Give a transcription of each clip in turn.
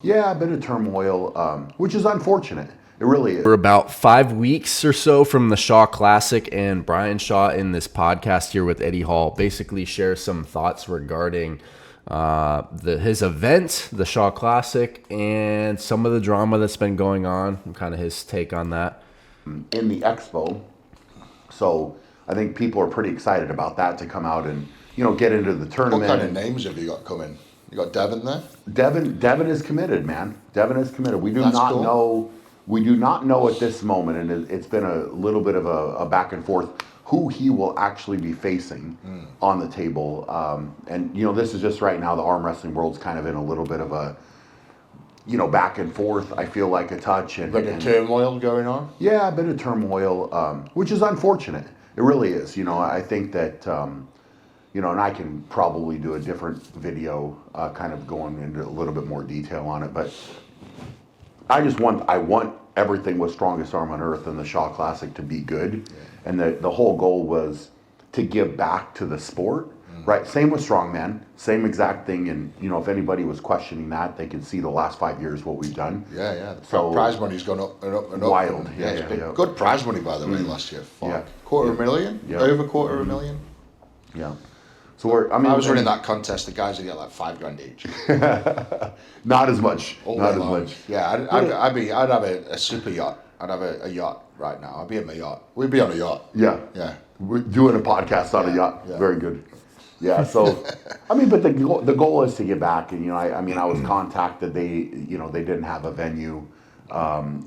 Yeah, a bit of turmoil, which is unfortunate. It really is. We're about 5 weeks or so from the Shaw Classic, and Brian Shaw in this podcast here with Eddie Hall basically shares some thoughts regarding his event, the Shaw Classic, and some of the drama that's been going on, and kind of his take on that. In the expo, so I think people are pretty excited about that to come out and get into the What tournament. kind of names have you got coming? You got Devon there? Devin is committed, man. Devin is committed. We do That's not cool. know. We do not know at this moment, and it's been a little bit of a back and forth, who he will actually be facing on the table. And this is just right now. The arm wrestling world's kind of in a little bit of a back and forth. I feel like a touch and Bit of turmoil going on? yeah, a bit of turmoil, which is unfortunate. It really is. I think that, and I can probably do a different video kind of going into a little bit more detail on it, but I want everything with Strongest Arm on Earth and the Shaw Classic to be good. Yeah. And the whole goal was to give back to the sport. Right, same with Strongman, same exact thing, and if anybody was questioning that, they can see the last 5 years what we've done. Yeah. The prize money's gone up and up and up. Wild, It's been good prize money, by the way, last year. Fuck. Yeah. $250,000? Yeah. Over $250,000? Yeah. So I was running that contest. The guys would get like $5,000 each. not as much. All Not day as long. much. Yeah, I'd have a super yacht. I'd have a yacht right now. I'd be in my yacht. We'd be on a yacht. Yeah. Yeah. We're doing a podcast on a yacht. Yeah. Very good. Yeah. So, but the goal is to get back, and I was contacted. They didn't have a venue.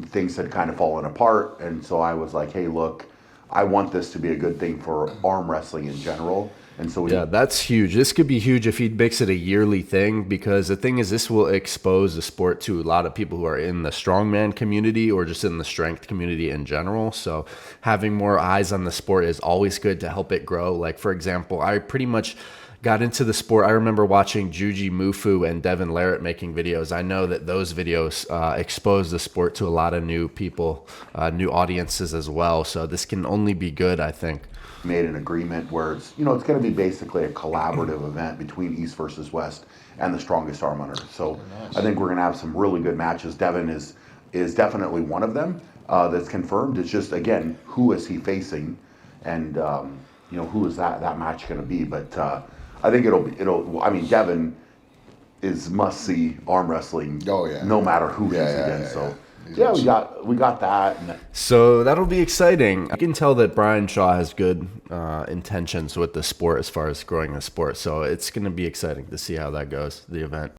Things had kind of fallen apart, and so I was like, hey, look, I want this to be a good thing for arm wrestling in general. And so Yeah, that's huge. This could be huge if he makes it a yearly thing, because the thing is, this will expose the sport to a lot of people who are in the strongman community or just in the strength community in general. So having more eyes on the sport is always good to help it grow. Like, for example, I pretty much got into the sport. I remember watching Juji Mufu and Devin Larratt making videos. I know that those videos exposed the sport to a lot of new people, new audiences as well. So this can only be good, I think. Made an agreement where it's going to be basically a collaborative event between East versus West and the Strongest Arm on Earth. So nice. I think we're going to have some really good matches. Devin is definitely one of them that's confirmed. It's just, again, who is he facing, and who is that match going to be? But I think Devin is must see arm wrestling. Oh yeah. No matter who he's against. So. Yeah, we got that. So that'll be exciting. I can tell that Brian Shaw has good intentions with the sport as far as growing the sport. So it's going to be exciting to see how that goes, the event.